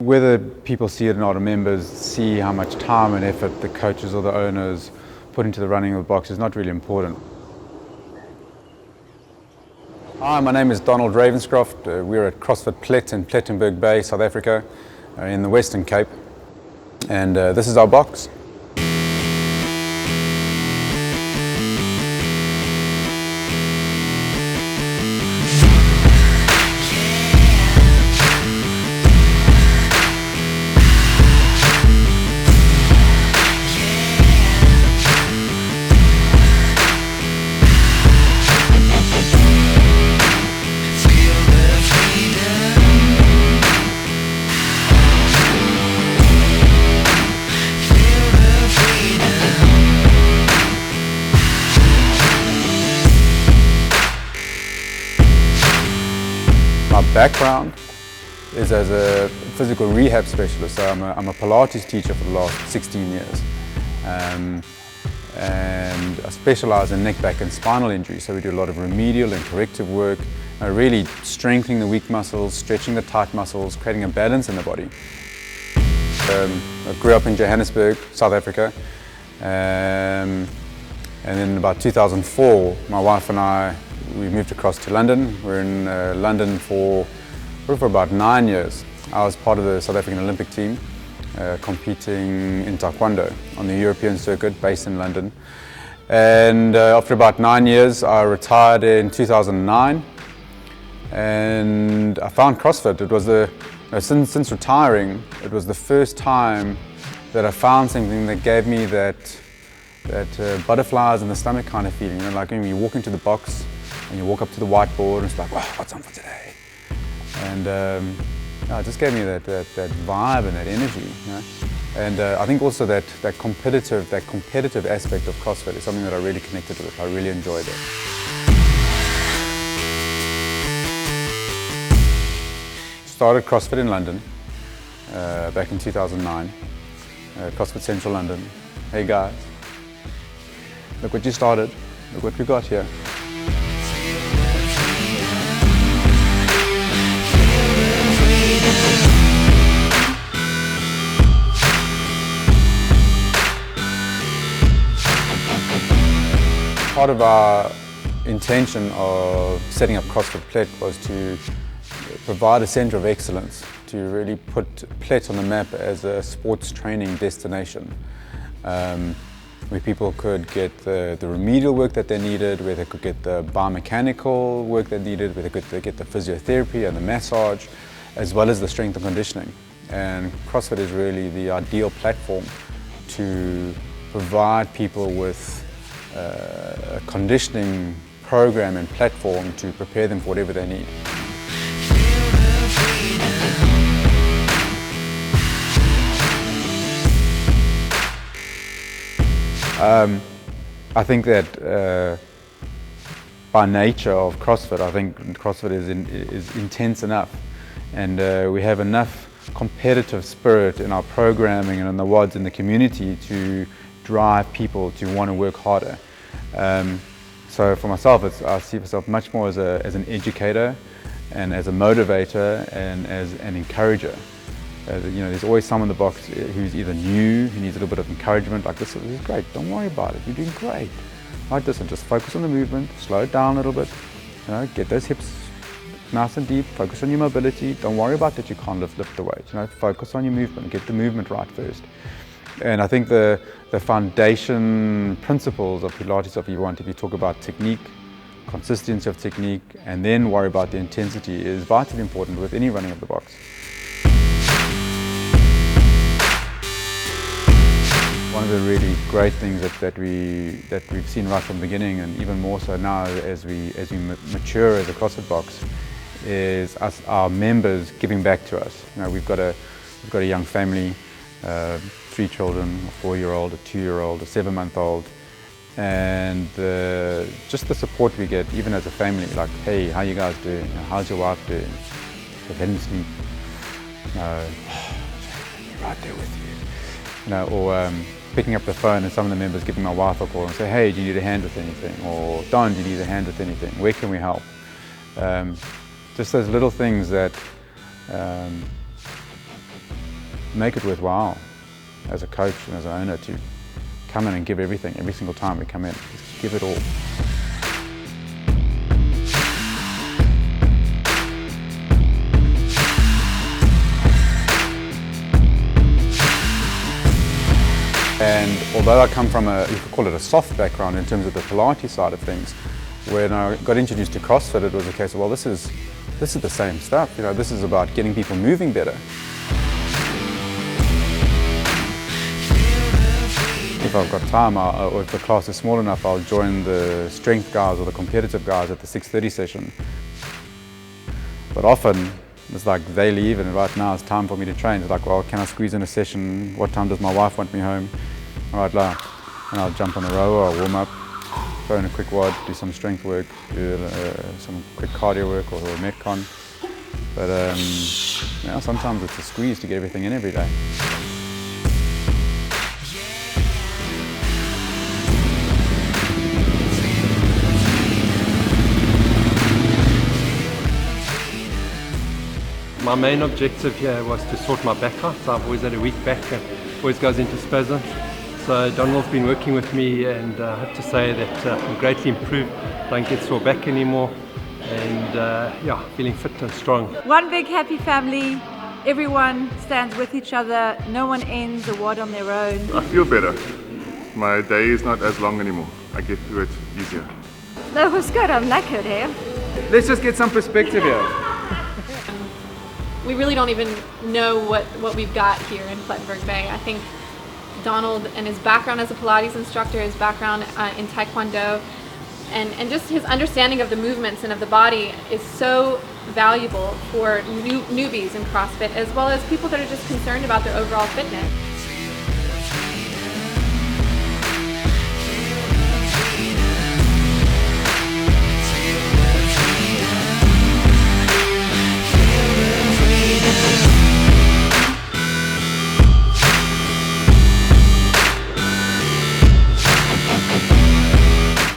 Whether people see it or not, or members see how much time and effort the coaches or the owners put into the running of the box is not really important. Hi, my name is Donald Ravenscroft. We're at CrossFit Plett in Plettenberg Bay, South Africa, in the Western Cape. And this is our box. My background is as a physical rehab specialist. So I'm a Pilates teacher for the last 16 years. And I specialize in neck, back and spinal injuries. So we do a lot of remedial and corrective work, really strengthening the weak muscles, stretching the tight muscles, creating a balance in the body. I grew up in Johannesburg, South Africa. And then about 2004, my wife and I, we moved across to London. We're in London for about 9 years. I was part of the South African Olympic team, competing in Taekwondo on the European circuit based in London. And after about 9 years, I retired in 2009. And I found CrossFit. It was since retiring, it was the first time that I found something that gave me that butterflies in the stomach kind of feeling. You know, like when you walk into the box, and you walk up to the whiteboard and it's like, wow, what's on for today? And it just gave me that vibe and that energy. You know? And I think also that competitive aspect of CrossFit is something that I really connected with. I really enjoyed it. Started CrossFit in London back in 2009, CrossFit Central London. Hey guys, look what you started, look what we got here. Part of our intention of setting up CrossFit Plett was to provide a centre of excellence, to really put Plett on the map as a sports training destination, where people could get the remedial work that they needed, where they could get the biomechanical work they needed, where they could get the physiotherapy and the massage, as well as the strength and conditioning. And CrossFit is really the ideal platform to provide people with a conditioning program and platform to prepare them for whatever they need. I think that by nature of CrossFit, I think CrossFit is intense enough, and we have enough competitive spirit in our programming and in the WODs in the community to drive people to want to work harder. So for myself, I see myself much more as an educator and as a motivator and as an encourager. You know, there's always someone in the box who's either new, who needs a little bit of encouragement, like this is great, don't worry about it, you're doing great. Like this, and just focus on the movement, slow it down a little bit, you know, get those hips nice and deep, focus on your mobility, don't worry about that you can't lift the weight, you know, focus on your movement, get the movement right first. And I think the foundation principles of Pilates, if you talk about technique, consistency of technique, and then worry about the intensity, is vitally important with any running of the box. One of the really great things that we've seen right from the beginning, and even more so now as we mature as a CrossFit box, is our members giving back to us. You know, we've got a young family. 3 children, a 4-year-old, a 2-year-old, a 7-month-old, and just the support we get, even as a family, like, hey, how you guys doing? You know, how's your wife doing? So let him sleep. Right there with you. You know, or picking up the phone and some of the members giving my wife a call and say, hey, do you need a hand with anything? Or Don, do you need a hand with anything? Where can we help? Just those little things that make it worthwhile as a coach and as an owner to come in and give everything every single time we come in. Just give it all. And although I come from you could call it a soft background in terms of the Pilates side of things, when I got introduced to CrossFit, it was a case of, well, this is the same stuff. You know, this is about getting people moving better. If I've got time, or if the class is small enough, I'll join the strength guys or the competitive guys at the 6:30 session. But often, it's like they leave and right now it's time for me to train. It's like, well, can I squeeze in a session? What time does my wife want me home? All right, and I'll jump on a rower, I'll warm up, throw in a quick WOD, do some strength work, do some quick cardio work or a metcon. But you know, sometimes it's a squeeze to get everything in every day. My main objective here was to sort my back out. So I've always had a weak back and always goes into spasms. So Donald's been working with me, and I have to say that I'm greatly improved. Don't get sore back anymore, and yeah, feeling fit and strong. One big happy family. Everyone stands with each other. No one ends a WOD on their own. I feel better. My day is not as long anymore. I get through it easier. That was good. I'm knackered here. Let's just get some perspective here. We really don't even know what we've got here in Plettenberg Bay. I think Donald and his background as a Pilates instructor, his background in Taekwondo, and just his understanding of the movements and of the body is so valuable for newbies in CrossFit, as well as people that are just concerned about their overall fitness.